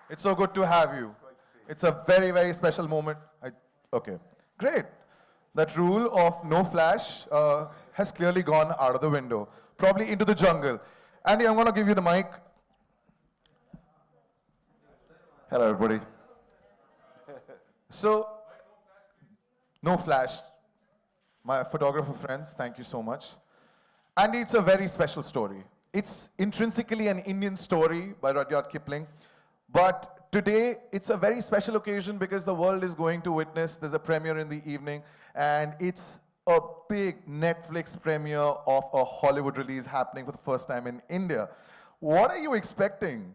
It's so good to have you. It's a very, very special moment. Okay, great. That rule of no flash has clearly gone out of the window, probably into the jungle. Andy, I'm going to give you the mic. Hello, everybody. So, no flash. My photographer friends, thank you so much. Andy, it's a very special story. It's intrinsically an Indian story by Rudyard Kipling. But today, it's a very special occasion because the world is going to witness, there's a premiere in the evening, and it's a big Netflix premiere of a Hollywood release happening for the first time in India. What are you expecting?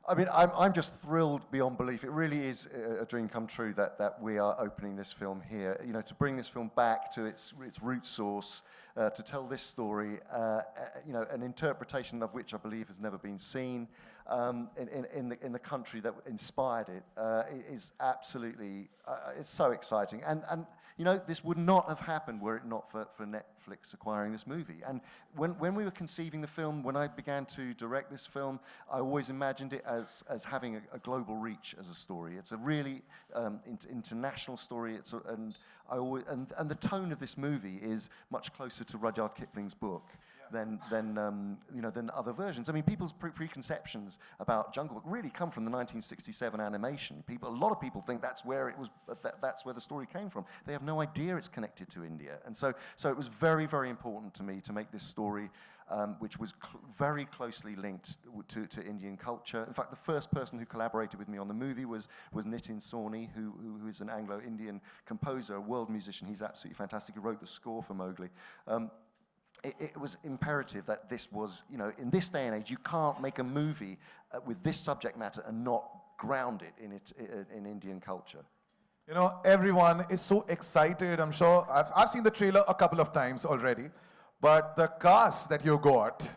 I mean, I'm just thrilled beyond belief. It really is a dream come true that we are opening this film here. You know, to bring this film back to its root source, to tell this story, you know, an interpretation of which I believe has never been seen in the country that inspired it, is absolutely, it's so exciting. And you know, this would not have happened were it not for Netflix acquiring this movie. And when we were conceiving the film, when I began to direct this film, I always imagined it as having a global reach as a story. It's a really international story. And the tone of this movie is much closer to Rudyard Kipling's book than other versions. I mean, people's preconceptions about Jungle Book really come from the 1967 animation. A lot of people think that's where it was. That's where the story came from. They have no idea it's connected to India, and so it was very, very important to me to make this story, which was very closely linked to Indian culture. In fact, the first person who collaborated with me on the movie was Nitin Sawhney, who is an Anglo-Indian composer, a world musician. He's absolutely fantastic. He wrote the score for Mowgli. It was imperative that this was, you know, in this day and age, you can't make a movie with this subject matter and not ground it in Indian culture. You know, everyone is so excited. I'm sure I've seen the trailer a couple of times already, but the cast that you got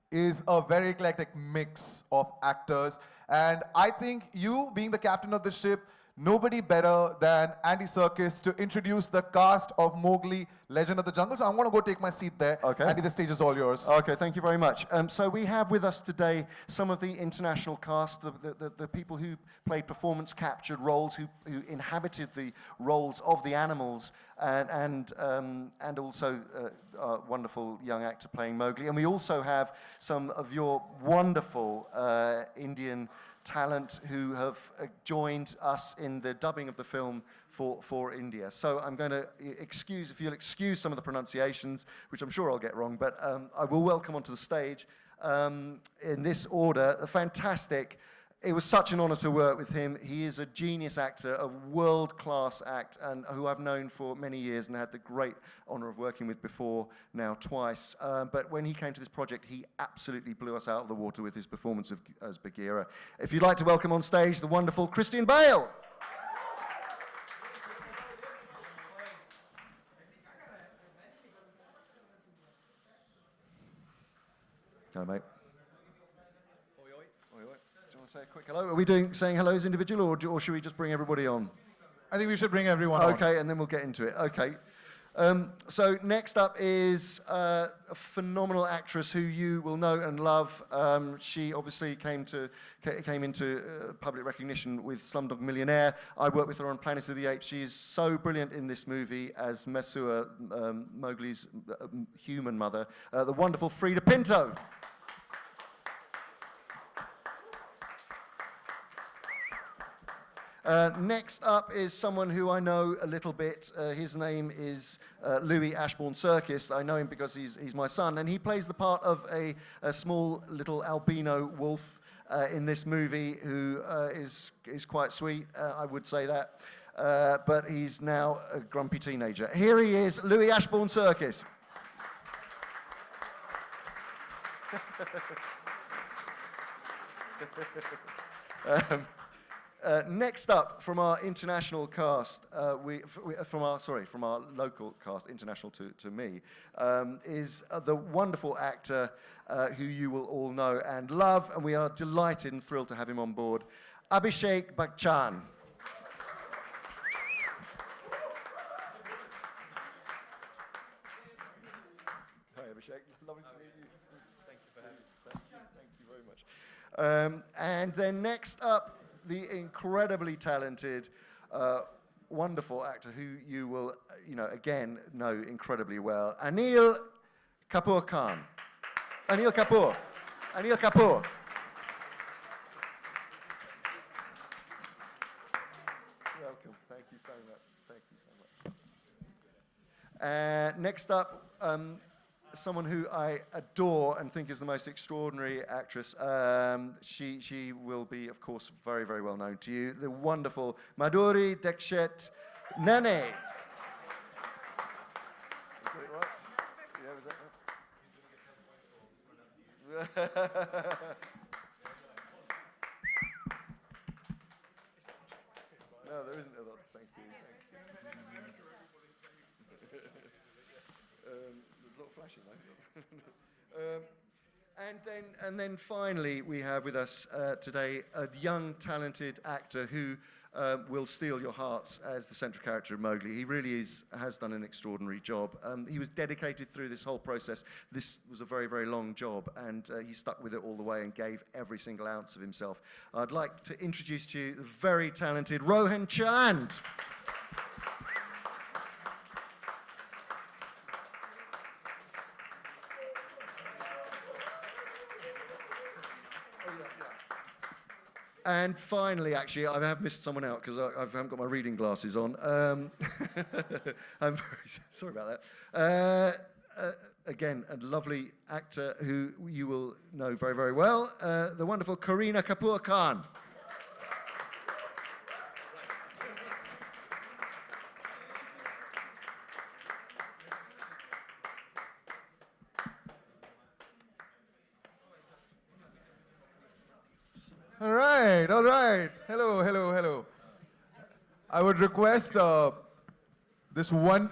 is a very eclectic mix of actors. And I think you, being the captain of the ship, nobody better than Andy Serkis to introduce the cast of Mowgli, Legend of the Jungle. So I'm going to go take my seat there. Okay. Andy, the stage is all yours. Okay, thank you very much. So we have with us today some of the international cast, the people who played performance-captured roles, who inhabited the roles of the animals, and also our wonderful young actor playing Mowgli. And we also have some of your wonderful Indian talent who have joined us in the dubbing of the film for India. So I'm going to if you'll excuse some of the pronunciations, which I'm sure I'll get wrong, but I will welcome onto the stage, in this order, the fantastic. It was such an honor to work with him. He is a genius actor, a world-class act, and who I've known for many years and had the great honor of working with before, now twice. But when he came to this project, he absolutely blew us out of the water with his performance as Bagheera. If you'd like to welcome on stage the wonderful Christian Bale. Hello, mate. Say a quick hello. Are we saying hello as individual, or should we just bring everybody on? I think we should bring everyone on. Okay, and then we'll get into it. Okay. So next up is a phenomenal actress who you will know and love. She obviously came into public recognition with Slumdog Millionaire. I worked with her on Planet of the Apes. She is so brilliant in this movie as Mesua, Mowgli's human mother, the wonderful Frida Pinto. Next up is someone who I know a little bit. His name is Louie Ashbourne Circus. I know him because he's my son, and he plays the part of a small little albino wolf in this movie who is quite sweet, I would say that. But he's now a grumpy teenager. Here he is, Louie Ashbourne Circus. Next up, from our international cast, from our local cast, international to me, is the wonderful actor who you will all know and love, and we are delighted and thrilled to have him on board, Abhishek Bachchan. Hi, Abhishek. Lovely to meet you. Thank you for having me. Thank you very much. And then next up, the incredibly talented, wonderful actor who you will, again, know incredibly well, Anil Kapoor Khan. Anil Kapoor. Anil Kapoor. Welcome. Thank you so much. Thank you so much. Next up, someone who I adore and think is the most extraordinary actress. She will be, of course, very, very well known to you. The wonderful Madhuri Dixit Nene. Got it right? Yeah, was that right? No, there isn't a lot. Thank you. There's a lot of flashing though. And then finally, we have with us today a young, talented actor who will steal your hearts as the central character of Mowgli. He really has done an extraordinary job. He was dedicated through this whole process. This was a very, very long job, and he stuck with it all the way and gave every single ounce of himself. I'd like to introduce to you the very talented Rohan Chand. And finally, actually, I have missed someone out because I haven't got my reading glasses on. I'm very sorry about that. Again, a lovely actor who you will know very, very well, the wonderful Kareena Kapoor Khan. All right. Hello. I would request this one.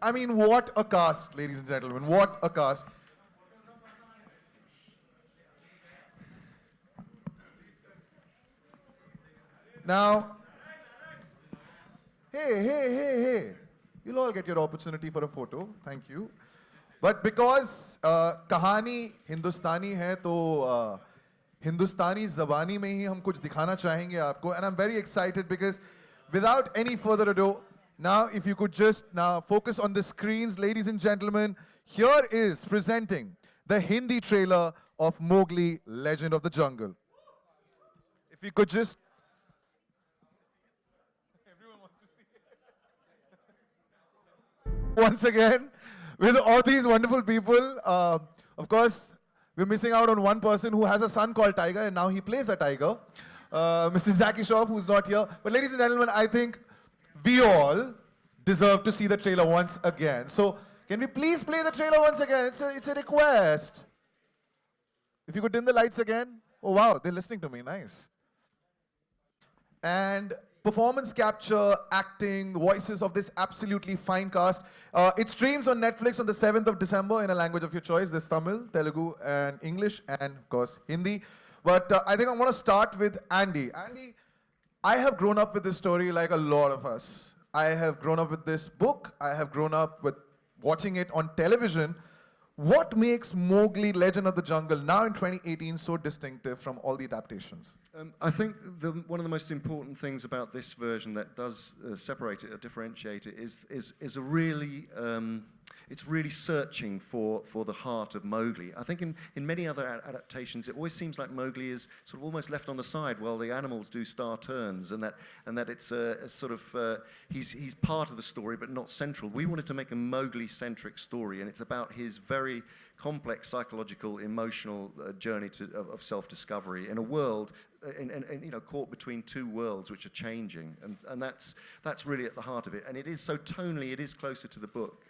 I mean, what a cast, ladies and gentlemen. What a cast. Now, hey. You'll all get your opportunity for a photo. Thank you. But because कहानी हिंदुस्तानी है तो हिंदुस्तानी ज़बानी में ही हम कुछ दिखाना चाहेंगे आपको. And I'm very excited because without any further ado, now if you could just now focus on the screens, ladies and gentlemen, here is presenting the Hindi trailer of Mowgli, Legend of the Jungle. If you could just... Everyone wants to see it. Once again, with all these wonderful people, of course, we're missing out on one person who has a son called Tiger, and now he plays a tiger. Mr. Jackie Shroff, who's not here. But ladies and gentlemen, I think we all deserve to see the trailer once again. So can we please play the trailer once again? It's a request. If you could dim the lights again. Oh, wow, they're listening to me. Nice. And performance capture, acting, the voices of this absolutely fine cast. It streams on Netflix on the 7th of December in a language of your choice. There's Tamil, Telugu, and English, and of course, Hindi. But I think I want to start with Andy. Andy, I have grown up with this story like a lot of us. I have grown up with this book. I have grown up with watching it on television. What makes Mowgli, Legend of the Jungle, now in 2018, so distinctive from all the adaptations? I think one of the most important things about this version that does separate it or differentiate it is a really it's really searching for the heart of Mowgli. I think in many other adaptations, it always seems like Mowgli is sort of almost left on the side while the animals do star turns, and that it's a sort of he's part of the story but not central. We wanted to make a Mowgli-centric story, and it's about his very complex psychological, emotional journey of self-discovery in a world, and caught between two worlds which are changing, and that's really at the heart of it. And it is so tonally, it is closer to the book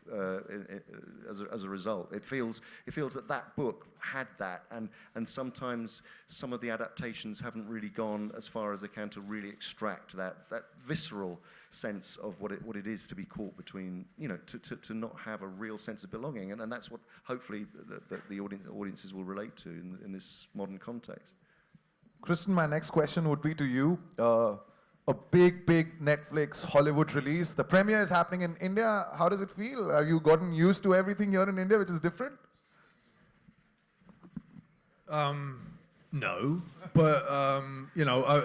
as a result. It feels that book had that, and sometimes some of the adaptations haven't really gone as far as they can to really extract that visceral sense of what it is to be caught between, to not have a real sense of belonging, and that's what hopefully the audiences will relate to in this modern context. Kristen, my next question would be to you. A big Netflix Hollywood release. The premiere is happening in India. How does it feel? Have you gotten used to everything here in India, which is different? No, but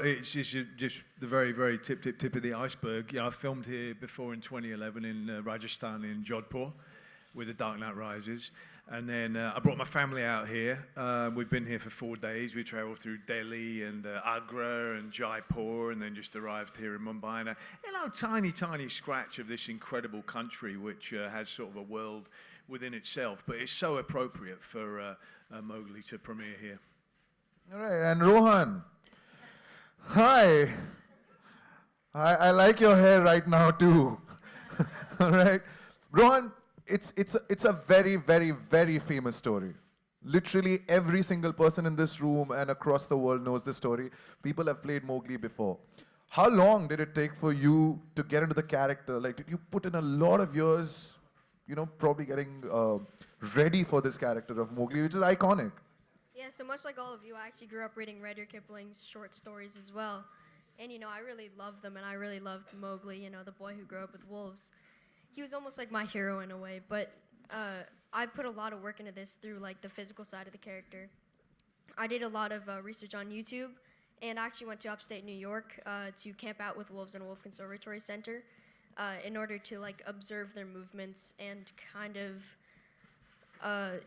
it's just the very, very tip of the iceberg. I filmed here before in 2011 in Rajasthan in Jodhpur with The Dark Knight Rises, and then I brought my family out here. We've been here for 4 days. We travelled through Delhi and Agra and Jaipur, and then just arrived here in Mumbai. And tiny scratch of this incredible country, which has sort of a world within itself. But it's so appropriate for Mowgli to premiere here. All right, and Rohan. Hi. I like your hair right now too. All right. Rohan, it's a very, very, very famous story. Literally every single person in this room and across the world knows this story. People have played Mowgli before. How long did it take for you to get into the character? Like, did you put in a lot of years, probably getting ready for this character of Mowgli, which is iconic? Yeah, so much like all of you, I actually grew up reading Rudyard Kipling's short stories as well. And, I really loved them, and I really loved Mowgli, the boy who grew up with wolves. He was almost like my hero in a way, but I put a lot of work into this through, like, the physical side of the character. I did a lot of research on YouTube, and I actually went to upstate New York to camp out with wolves in a wolf conservatory center in order to, like, observe their movements and kind of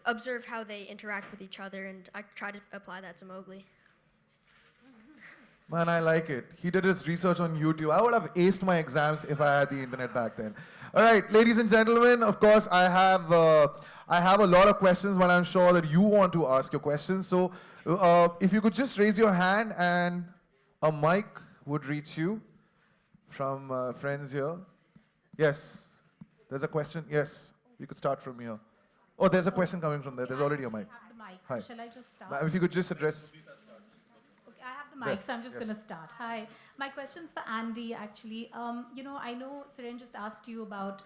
observe how they interact with each other, and I try to apply that to Mowgli. Man, I like it. He did his research on YouTube. I would have aced my exams if I had the internet back then. All right, ladies and gentlemen, of course, I have a lot of questions, but I'm sure that you want to ask your questions. So if you could just raise your hand and a mic would reach you from friends here. Yes, there's a question. Yes, we could start from here. Oh, there's a question coming from there. There's already a mic. I have the mic, Hi. so shall I just start? Ma'am, if you could just address. Okay, I have the mic, so I'm just Yes. going to start. Hi. My question's for Andy, actually. I know Suren just asked you about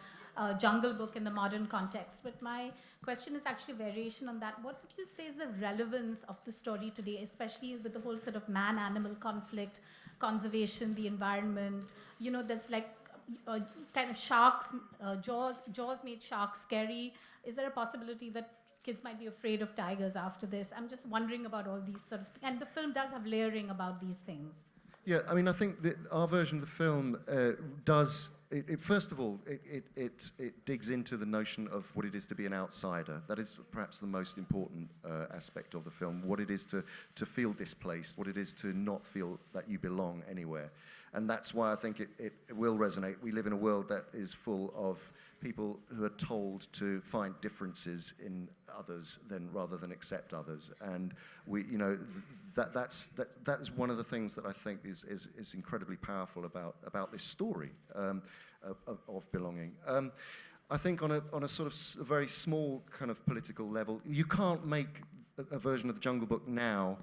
Jungle Book in the modern context, but my question is actually a variation on that. What would you say is the relevance of the story today, especially with the whole sort of man-animal conflict, conservation, the environment? There's like kind of sharks, Jaws made sharks scary. Is there a possibility that kids might be afraid of tigers after this? I'm just wondering about all these sort of things. And the film does have layering about these things. Yeah, I mean, I think that our version of the film does. First of all, it digs into the notion of what it is to be an outsider. That is perhaps the most important aspect of the film. What it is to feel displaced. What it is to not feel that you belong anywhere. And that's why I think it will resonate. We live in a world that is full of people who are told to find differences in others rather than accept others. And that is one of the things that I think is incredibly powerful about this story of belonging. I think on a sort of a very small kind of political level, you can't make a version of the Jungle Book now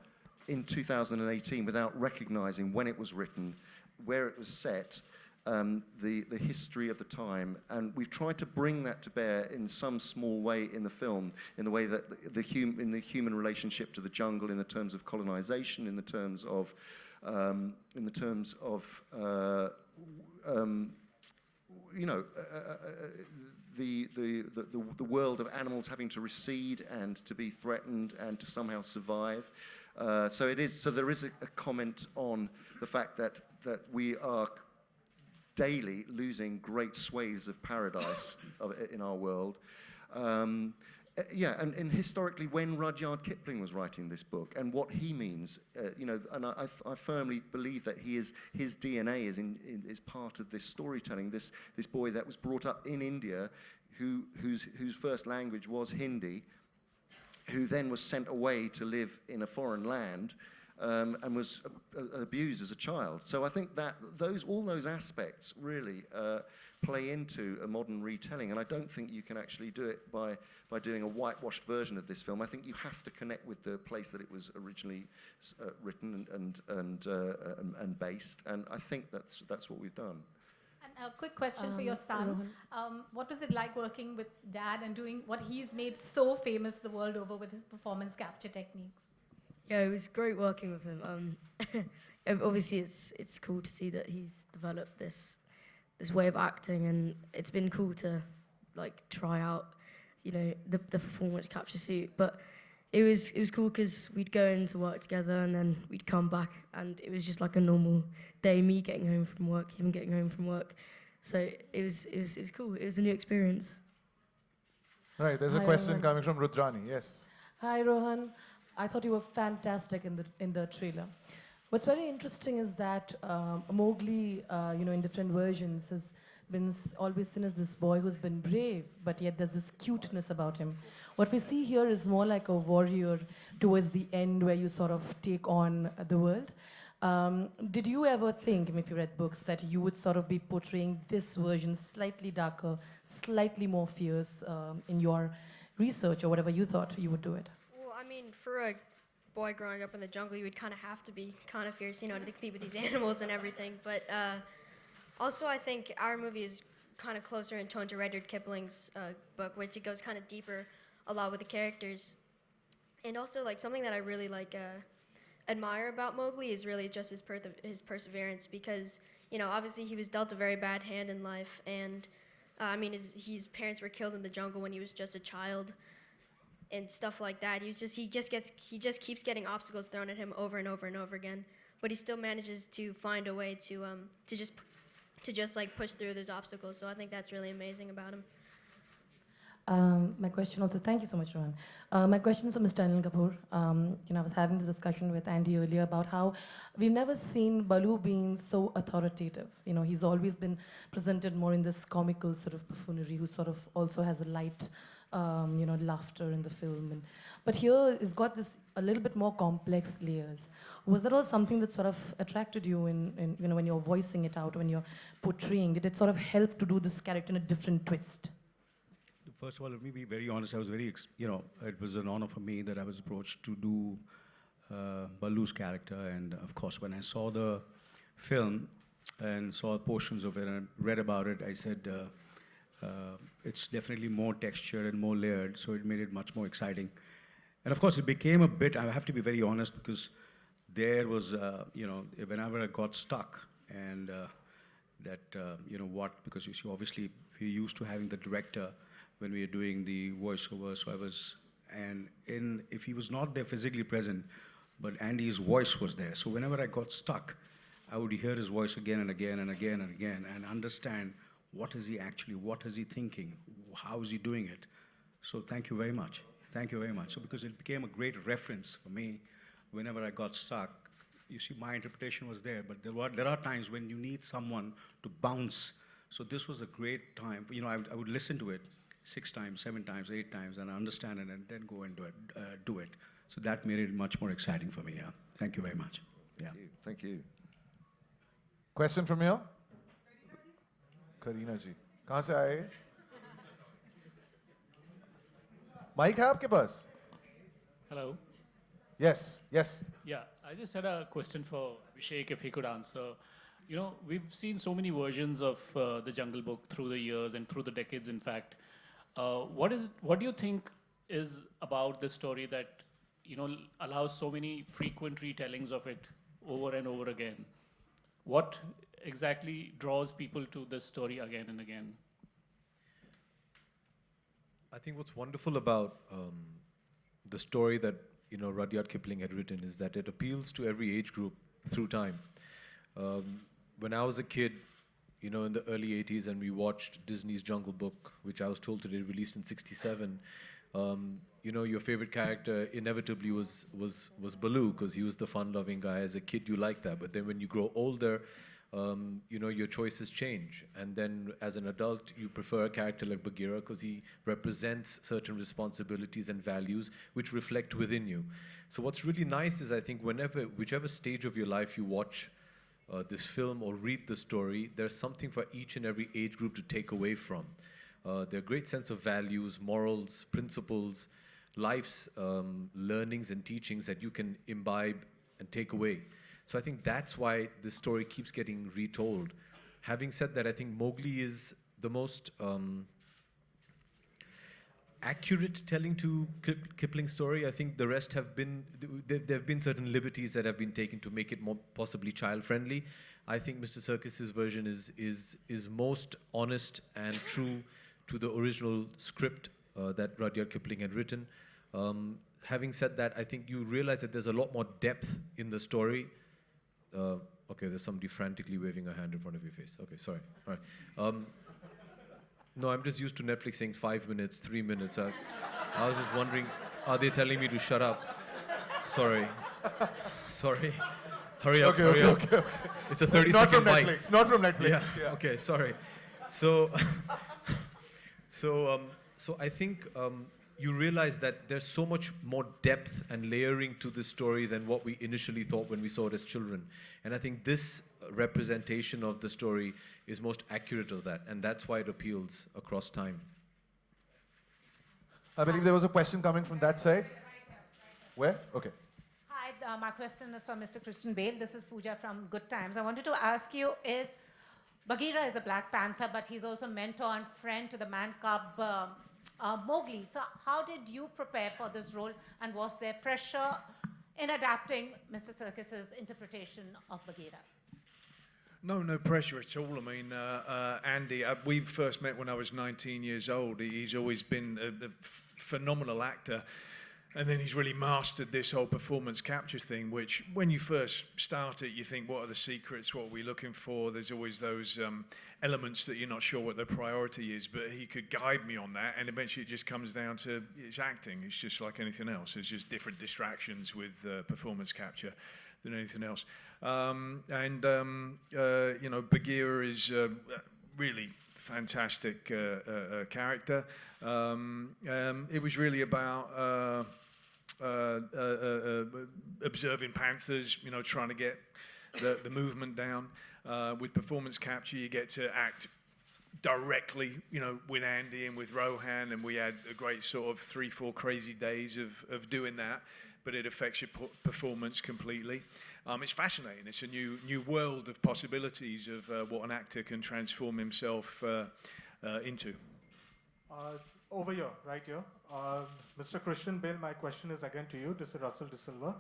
in 2018 without recognizing when it was written, where it was set, the history of the time, and we've tried to bring that to bear in some small way in the film, in the way that in the human relationship to the jungle, in the terms of colonization, in the terms of the world of animals having to recede and to be threatened and to somehow survive. So there is a comment on the fact that we are daily losing great swathes of paradise in our world. And historically, when Rudyard Kipling was writing this book, and what he means, and I firmly believe that his DNA is part of this storytelling. This boy that was brought up in India, whose first language was Hindi, who then was sent away to live in a foreign land. And was abused as a child. So I think that all those aspects really play into a modern retelling, and I don't think you can actually do it by doing a whitewashed version of this film. I think you have to connect with the place that it was originally written and based, and I think that's what we've done. And a quick question for your son. What was it like working with Dad and doing what he's made so famous the world over with his performance capture techniques? Yeah, it was great working with him. Obviously, it's cool to see that he's developed this way of acting, and it's been cool to like try out, the performance capture suit. But it was cool because we'd go into work together and then we'd come back and it was just like a normal day, me getting home from work, him getting home from work. So it was cool. It was a new experience. Right, there's a Hi, question Rohan. coming from Rudrani. Yes. Hi, Rohan. I thought you were fantastic in the trailer. What's very interesting is that Mowgli, in different versions, has been always seen as this boy who's been brave, but yet there's this cuteness about him. What we see here is more like a warrior towards the end, where you sort of take on the world. Did you ever think, if you read books, that you would sort of be portraying this version slightly darker, slightly more fierce in your research, or whatever you thought you would do it? Well, I mean, for a boy growing up in the jungle, you would kind of have to be kind of fierce, to compete with these animals and everything. But also, I think our movie is kind of closer in tone to Rudyard Kipling's book, which it goes kind of deeper a lot with the characters. And also, like, something that I really admire about Mowgli is really just his perseverance, because obviously he was dealt a very bad hand in life, and his parents were killed in the jungle when he was just a child, and stuff like that. He just keeps getting obstacles thrown at him over and over and over again, but he still manages to find a way to just like push through those obstacles. So I think that's really amazing about him. My question also, thank you so much, Rohan. My question is for Mr. Anil Kapoor. I was having this discussion with Andy earlier about how we've never seen Balu being so authoritative. He's always been presented more in this comical sort of buffoonery, who sort of also has a light, laughter in the film. But here it's got this a little bit more complex layers. Was that all something that sort of attracted you in when you're voicing it out, when you're portraying? Did it sort of help to do this character in a different twist? First of all, let me be very honest. I was very, it was an honor for me that I was approached to do Balu's character. And of course, when I saw the film and saw portions of it and read about it, I said, it's definitely more textured and more layered, so it made it much more exciting. And of course, it became a bit, I have to be very honest, because there was, whenever I got stuck, and because you see, obviously, we're used to having the director when we are doing the voiceover, so I was, if he was not there physically present, but Andy's voice was there. So whenever I got stuck, I would hear his voice again and again and again and again, and understand what is he thinking, how is he doing it. So thank you very much. Thank you very much. So because it became a great reference for me, whenever I got stuck, you see, my interpretation was there, but there are times when you need someone to bounce. So this was a great time. I would listen to it 6 times, 7 times, 8 times, and understand it, and then go and do it. So that made it much more exciting for me. Yeah. Thank you very much. Yeah. Thank you. Question from here? Kareena जी कहाँ से आए? Mic है आपके पास? Hello. Yes, yes. Yeah, I just had a question for Abhishek, if he could answer. We've seen so many versions of the Jungle Book through the years and through the decades, in fact. What do you think is about this story that, allows so many frequent retellings of it over and over again? What exactly draws people to this story again and again? I think what's wonderful about the story that Rudyard Kipling had written is that it appeals to every age group through time. When I was a kid, in the early 80s, and we watched Disney's Jungle Book, which I was told today released in '67, your favorite character inevitably was Baloo, because he was the fun-loving guy. As a kid, you like that, but then when you grow older, your choices change. And then as an adult, you prefer a character like Bagheera because he represents certain responsibilities and values which reflect within you. So what's really nice is, I think, whichever stage of your life you watch this film or read the story, there's something for each and every age group to take away from. There are great sense of values, morals, principles, life's learnings and teachings that you can imbibe and take away. So I think that's why this story keeps getting retold. Having said that, I think Mowgli is the most accurate telling to Kipling's story. I think the rest have been, there have been certain liberties that have been taken to make it more possibly child-friendly. I think Mr. Circus's version is most honest and true to the original script that Rudyard Kipling had written. having said that, I think you realize that there's a lot more depth in the story. Okay, there's somebody frantically waving a hand in front of your face. Okay, sorry. All right. No, I'm just used to Netflix saying 5 minutes, 3 minutes. I was just wondering, are they telling me to shut up? Sorry. Sorry. Hurry up, hurry up. Okay. It's a 30 Not second from bite. Netflix. Not from Netflix. Yeah. Okay, sorry. So, so I think you realize that there's so much more depth and layering to this story than what we initially thought when we saw it as children. And I think this representation of the story is most accurate of that, and that's why it appeals across time. I believe there was a question coming from that side. Where? Okay. Hi, my question is for Mr. Christian Bale. This is Pooja from Good Times. I wanted to ask you is, Bagheera is the Black Panther, but he's also mentor and friend to the man cub Mowgli. So how did you prepare for this role, and was there pressure in adapting Mr. Circus's interpretation of Bagheera? No pressure at all. I mean, Andy, we first met when I was 19 years old. He's always been a phenomenal actor. And then he's really mastered this whole performance capture thing, which when you first start it, you think, what are the secrets? What are we looking for? There's always those elements that you're not sure what the priority is, but he could guide me on that. And eventually it just comes down to it's acting. It's just like anything else. It's just different distractions with performance capture than anything else. You know, Bagheera is really fantastic character. It was really about observing panthers, you know, trying to get the movement down. With performance capture, you get to act directly, you know, with Andy and with Rohan, and we had a great sort of 3-4 crazy days of doing that, but it affects your performance completely. It's fascinating. It's a new world of possibilities of what an actor can transform himself into. Over here, right here. Mr. Christian Bale, my question is again to you. This is Russell De Silva.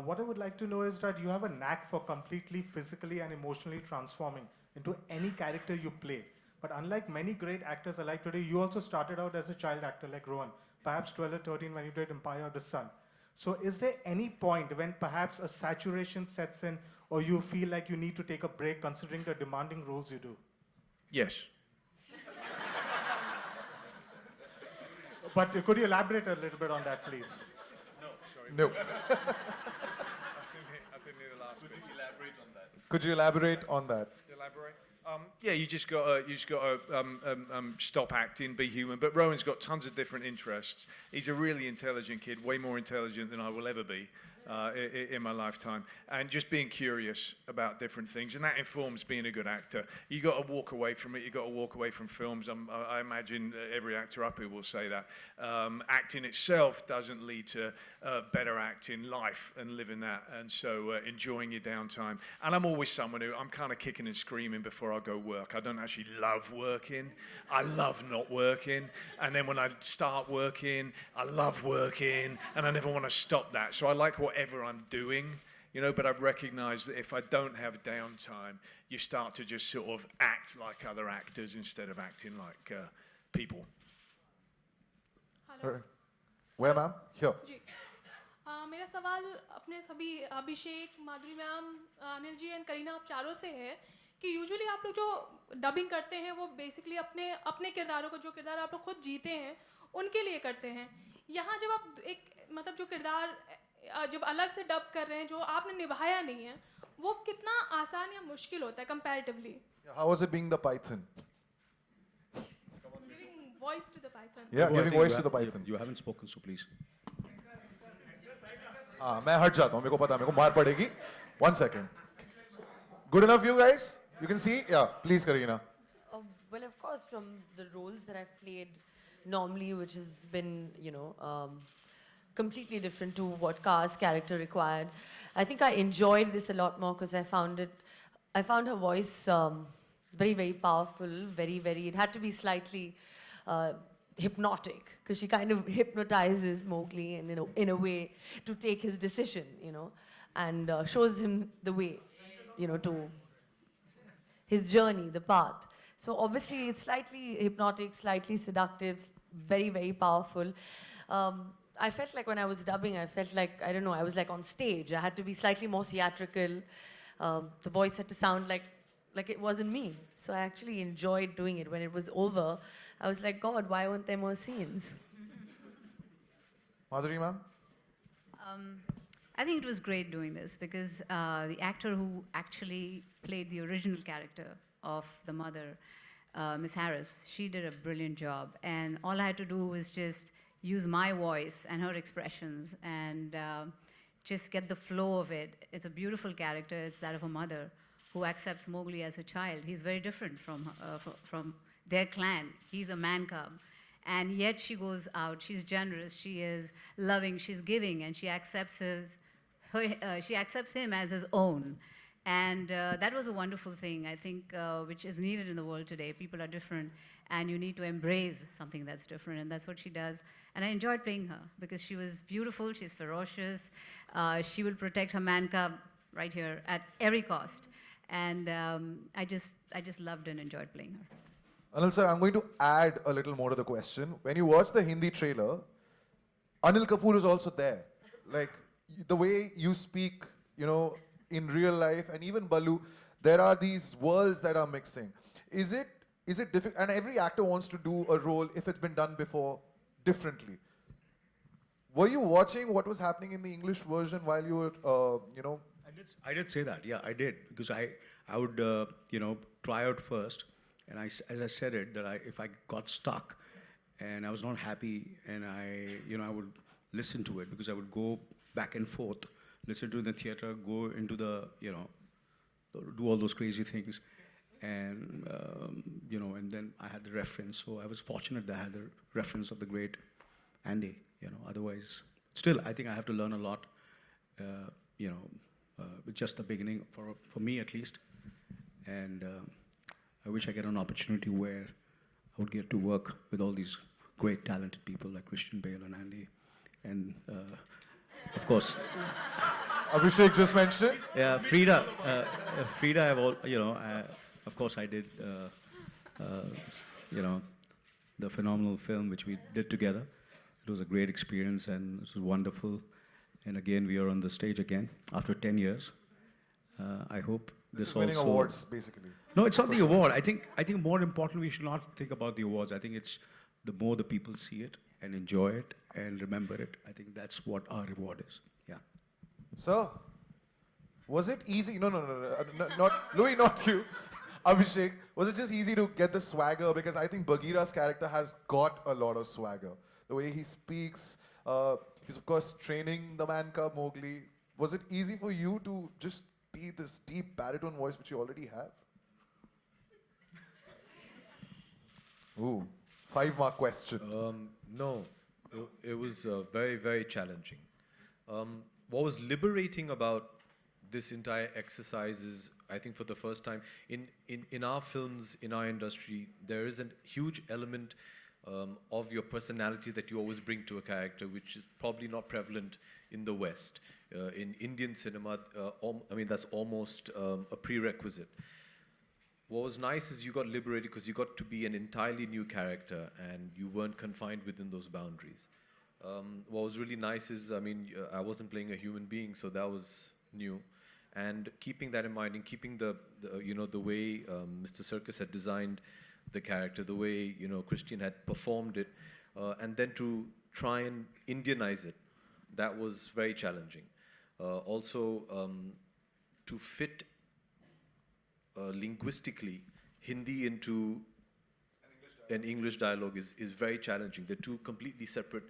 What I would like to know is that you have a knack for completely physically and emotionally transforming into any character you play. But unlike many great actors alike today, you also started out as a child actor like Rohan, perhaps 12 or 13 when you did Empire of the Sun. So is there any point when perhaps a saturation sets in, or you feel like you need to take a break considering the demanding roles you do? Yes. But could you elaborate a little bit on that, please? No, sorry. No. I didn't hear the last bit. Elaborate on that. Could you elaborate on that? Elaborate? Yeah, you just got to stop acting, be human. But Rowan's got tons of different interests. He's a really intelligent kid, way more intelligent than I will ever be in my lifetime. And just being curious about different things, and that informs being a good actor. You got to walk away from it. You got to walk away from films. I imagine every actor up here will say that. Acting itself doesn't lead to better acting life and living that, and so enjoying your downtime. And I'm always someone who I'm kind of kicking and screaming before I go work. I don't actually love working. I love not working. And then when I start working, I love working, and I never want to stop that. So I like whatever I'm doing, you know, but I've recognized that if I don't have downtime, you start to just sort of act like other actors instead of acting like people. All right. Where, ma'am? Here. जी मेरा सवाल अपने सभी Abhishek, Madhuri ma'am, Anil ji and Kareena, आप चारों से है कि usually आप लोग जो डबिंग करते हैं वो बेसिकली अपने किरदारों को, जो किरदार आप लोग खुद जीते हैं उनके लिए करते हैं. यहाँ जब आप एक मतलब जो किरदार जब अलग से डब कर रहे हैं जो आपने निभाया नहीं है, वो कितना आसान या मुश्किल होता है comparatively? How was it being the Python? Giving voice to the Python. Yeah, I giving think voice to the Python. You haven't spoken, so please. हाँ, मैं हट जाता हूँ. मेरे को पता है, मेरे को मार पड़ेगी. 1 second. Good enough, you guys? You can see? Yeah, please, Kareena. Well, of course, from the roles that I've played normally, which has been, you know, completely different to what Ka's character required. I think I enjoyed this a lot more because I found her voice very, very powerful, it had to be slightly hypnotic because she kind of hypnotizes Mowgli and, you know, in a way to take his decision, you know, and shows him the way, you know, to his journey, the path. So obviously it's slightly hypnotic, slightly seductive, very, very powerful. I felt like when I was dubbing, I felt like, I don't know, I was like on stage. I had to be slightly more theatrical. The voice had to sound like it wasn't me. So I actually enjoyed doing it. When it was over, I was like, God, why weren't there more scenes? Madhuri, ma'am? I think it was great doing this because the actor who actually played the original character of the mother, Miss Harris, she did a brilliant job. And all I had to do was just use my voice and her expressions and just get the flow of it. It's a beautiful character. It's that of a mother who accepts Mowgli as a child. He's very different from their clan. He's a man cub. And yet she goes out, she's generous, she is loving, she's giving, and she accepts him as his own. And that was a wonderful thing, I think, which is needed in the world today. People are different, and you need to embrace something that's different, and that's what she does. And I enjoyed playing her, because she was beautiful, she's ferocious, she will protect her man cub right here at every cost. And I just loved and enjoyed playing her. Anil sir, I'm going to add a little more to the question. When you watch the Hindi trailer, Anil Kapoor is also there. Like, the way you speak, you know, in real life, and even Balu, there are these worlds that are mixing. Is it difficult? And every actor wants to do a role, if it's been done before, differently. Were you watching what was happening in the English version while you were, you know? I did say that, yeah, I did. Because I would, you know, try out first. And as I said it, that if I got stuck and I was not happy, and I would listen to it, because I would go back and forth, listen to it in the theater, go into the, you know, do all those crazy things. And, you know, and then I had the reference. So I was fortunate that I had the reference of the great Andy, you know. Otherwise, still, I think I have to learn a lot, you know, with just the beginning, for me at least. And I wish I get an opportunity where I would get to work with all these great talented people like Christian Bale and Andy. And of course, Abhishek just mentioned. Yeah, Frida. Frida, of course I did, you know, the phenomenal film which we did together. It was a great experience, and it was wonderful. And again, we are on the stage again after 10 years. I hope this is winning also awards, basically. No, it's not the award. I think more importantly, we should not think about the awards. I think it's the more the people see it and enjoy it and remember it. I think that's what our reward is. Yeah. Sir, was it easy? No, not Louie, not you. Abhishek, was it just easy to get the swagger? Because I think Bagheera's character has got a lot of swagger. The way he speaks, he's of course training the man cub Mowgli. Was it easy for you to just be this deep baritone voice which you already have? Ooh, 5-mark question. No, it was very, very challenging. What was liberating about this entire exercise is, I think for the first time, in our films, in our industry, there is a huge element of your personality that you always bring to a character, which is probably not prevalent in the West. In Indian cinema, I mean, that's almost a prerequisite. What was nice is you got liberated because you got to be an entirely new character and you weren't confined within those boundaries. What was really nice is, I mean, I wasn't playing a human being, so that was new. And keeping that in mind and keeping the way Mr. Circus had designed the character, the way, you know, Christian had performed it, and then to try and Indianize it, that was very challenging. Also, to fit linguistically Hindi into an English dialogue is very challenging. They're two completely separate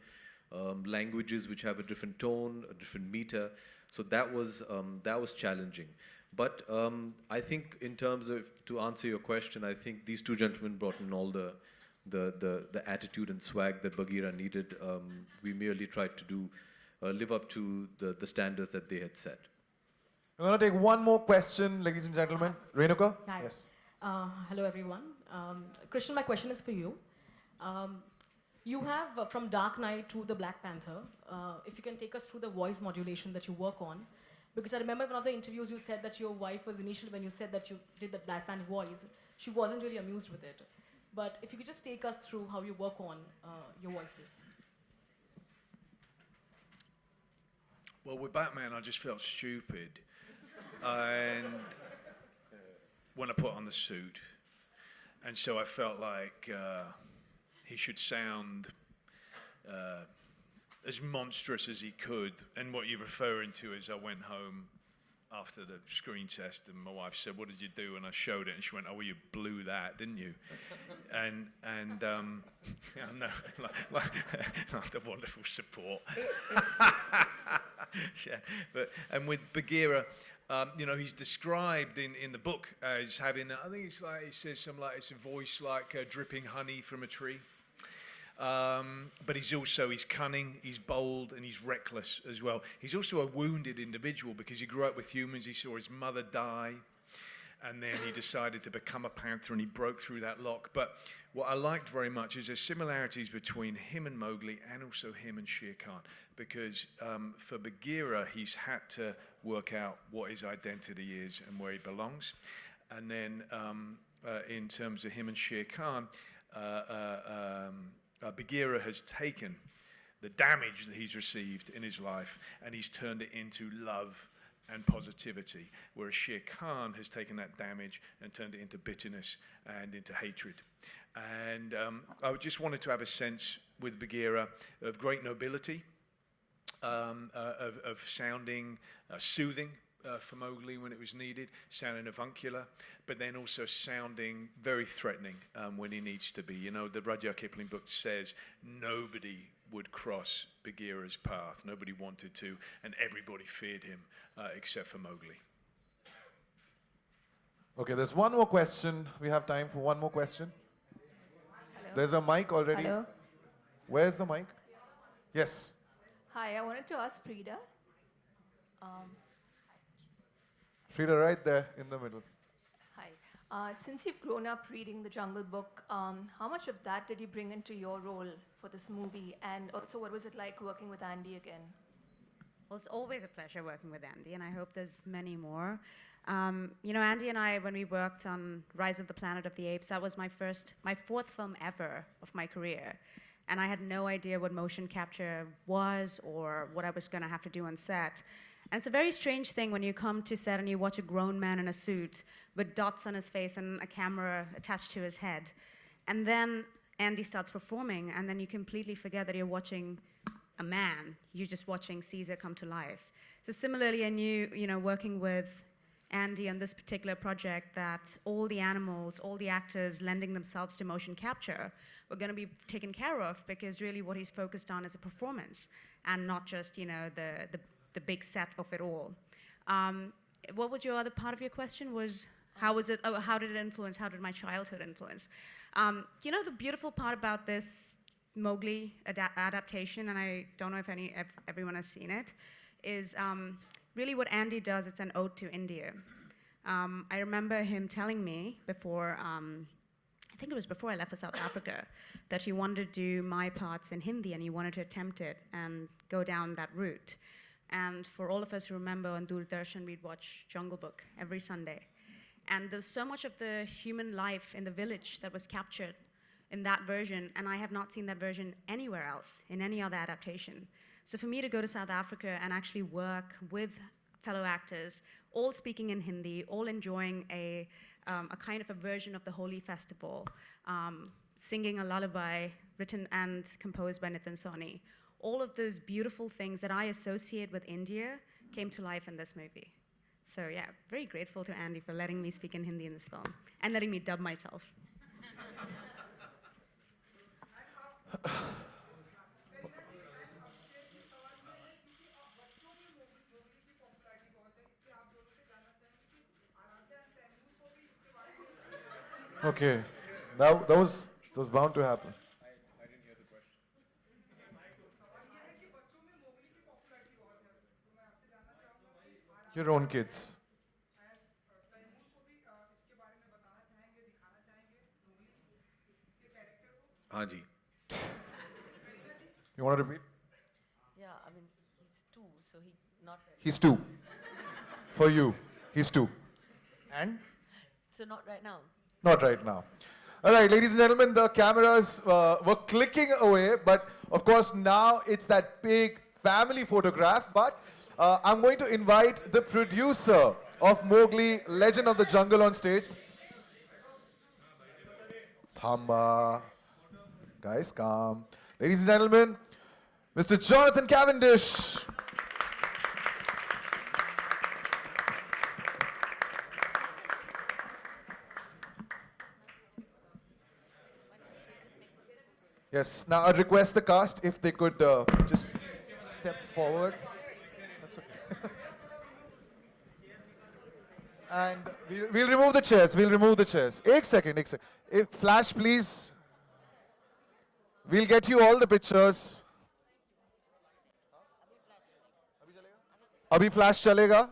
languages which have a different tone, a different meter. So that was challenging. But I think in terms of, to answer your question, I think these two gentlemen brought in all the attitude and swag that Bagheera needed. We merely tried to live up to the standards that they had set. I'm going to take one more question, ladies and gentlemen. Renuka? Hi. Yes. Hello, everyone. Christian, my question is for you. You have from Dark Knight to the Black Panther. If you can take us through the voice modulation that you work on. Because I remember one of the interviews you said that your wife was initially, when you said that you did the Black Panther voice, she wasn't really amused with it. But if you could just take us through how you work on your voices. Well, with Batman, I just felt stupid. And when I put on the suit. And so I felt like he should sound as monstrous as he could. And what you're referring to is I went home after the screen test and my wife said, "What did you do?" And I showed it and she went, "Oh, well, you blew that, didn't you?" and yeah, no, like the wonderful support. Yeah, and with Bagheera, you know, he's described in the book as having, I think it's like, he says something like, it's a voice like dripping honey from a tree. But he's cunning, he's bold, and he's reckless as well. He's also a wounded individual because he grew up with humans. He saw his mother die, and then he decided to become a panther, and he broke through that lock. But what I liked very much is there's similarities between him and Mowgli, and also him and Shere Khan, because for Bagheera, he's had to work out what his identity is and where he belongs. And then in terms of him and Shere Khan, Bagheera has taken the damage that he's received in his life and he's turned it into love and positivity, whereas Shere Khan has taken that damage and turned it into bitterness and into hatred. And I just wanted to have a sense with Bagheera of great nobility, of sounding soothing for Mowgli when it was needed, sounding avuncular, but then also sounding very threatening when he needs to be. You know, the Rudyard Kipling book says nobody would cross Bagheera's path. Nobody wanted to, and everybody feared him except for Mowgli. Okay, there's one more question. We have time for one more question. Hello. There's a mic already. Hello. Where's the mic? Yes. Hi, I wanted to ask Frida. Frida, right there in the middle. Hi. Since you've grown up reading the Jungle Book, how much of that did you bring into your role for this movie? And also, what was it like working with Andy again? Well, it's always a pleasure working with Andy, and I hope there's many more. You know, Andy and I, when we worked on Rise of the Planet of the Apes, that was my fourth film ever of my career. And I had no idea what motion capture was or what I was going to have to do on set. And it's a very strange thing when you come to set and you watch a grown man in a suit with dots on his face and a camera attached to his head. And then Andy starts performing, and then you completely forget that you're watching a man. You're just watching Caesar come to life. So similarly, I knew, you know, working with Andy on this particular project, that all the animals, all the actors lending themselves to motion capture were going to be taken care of, because really what he's focused on is a performance and not just, you know, the big set of it all. What was your other part of your question? Was how was it? Oh, how did it influence? How did my childhood influence? You know, the beautiful part about this Mowgli adaptation, and I don't know if everyone has seen it, is really what Andy does. It's an ode to India. I remember him telling me before. I think it was before I left for South Africa, that he wanted to do my parts in Hindi and he wanted to attempt it and go down that route. And for all of us who remember, on Doordarshan, we'd watch Jungle Book every Sunday. And there's so much of the human life in the village that was captured in that version, and I have not seen that version anywhere else, in any other adaptation. So for me to go to South Africa and actually work with fellow actors, all speaking in Hindi, all enjoying a kind of a version of the Holi festival, singing a lullaby written and composed by Nitin Sawhney. All of those beautiful things that I associate with India came to life in this movie. So yeah, very grateful to Andy for letting me speak in Hindi in this film and letting me dub myself. Okay, that was bound to happen. I didn't hear the question. Your own kids. Haji. You want to repeat? Yeah, I mean, he's two, so he not right. He's two. For you, he's two. And? So not right now. Not right now. All right, ladies and gentlemen, the cameras were clicking away, but of course now it's that big family photograph. But I'm going to invite the producer of Mowgli, Legend of the Jungle on stage. Thamba. Guys, calm. Ladies and gentlemen, Mr. Jonathan Cavendish. Yes, now I'd request the cast if they could just step forward. That's okay. And we'll remove the chairs. We'll remove the chairs. Ek second. Flash, please. We'll get you all the pictures. Abhi flash chalega?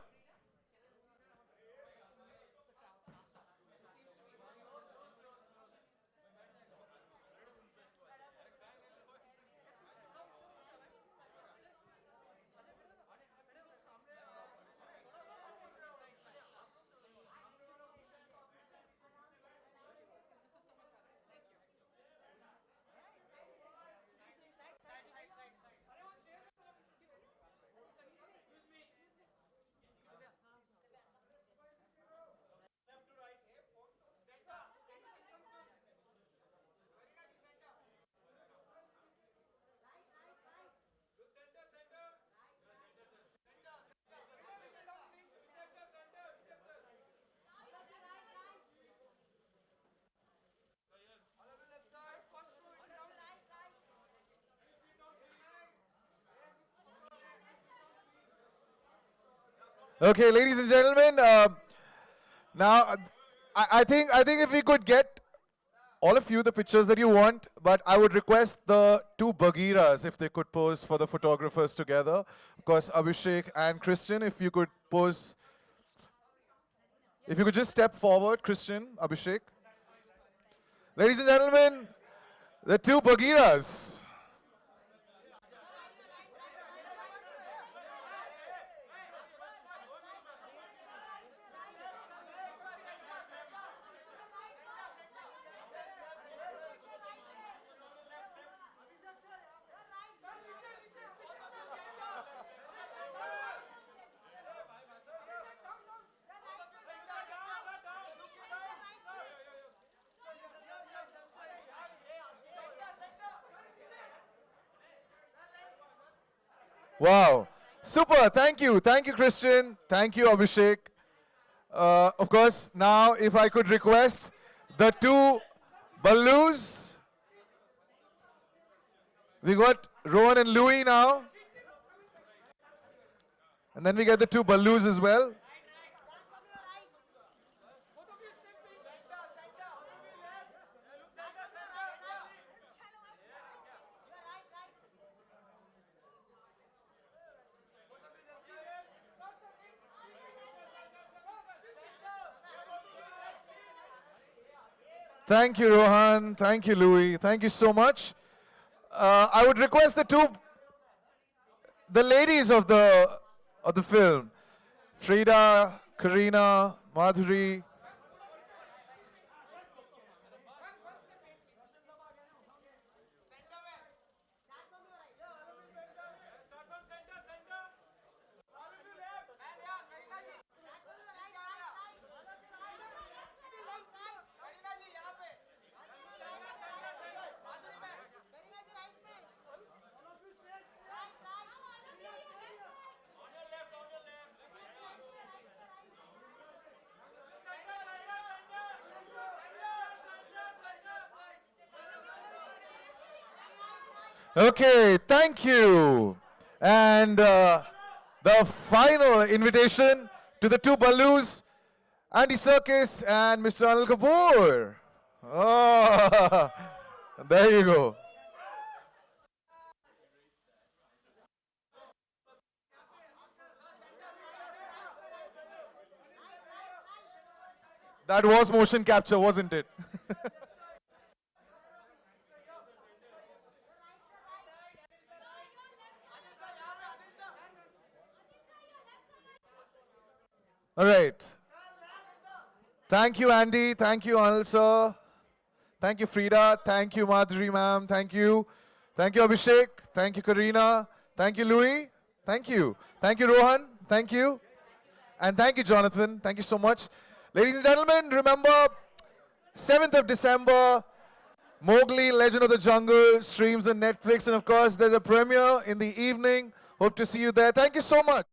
Okay, ladies and gentlemen, now I think if we could get all of you the pictures that you want, but I would request the two Bagheeras if they could pose for the photographers together. Of course, Abhishek and Christian, if you could pose. If you could just step forward, Christian, Abhishek. Ladies and gentlemen, the two Bagheeras. Wow. Super. Thank you. Thank you, Christian. Thank you, Abhishek. Of course, now if I could request the two Ballus. We got Rohan and Louie now. And then we get the two Ballus as well. Thank you, Rohan. Thank you, Louie. Thank you so much. I would request the ladies of the film, Frida, Kareena, Madhuri. Okay, thank you. And the final invitation to the two Ballus, Andy Serkis and Mr. Anil Kapoor. Oh, there you go. That was motion capture, wasn't it? All right. Thank you, Andy. Thank you, Anil sir. Thank you, Frida. Thank you, Madhuri ma'am. Thank you. Thank you, Abhishek. Thank you, Kareena. Thank you, Louie. Thank you. Thank you, Rohan. Thank you. And thank you, Jonathan. Thank you so much. Ladies and gentlemen, remember, 7th of December, Mowgli, Legend of the Jungle, streams on Netflix. And of course, there's a premiere in the evening. Hope to see you there. Thank you so much.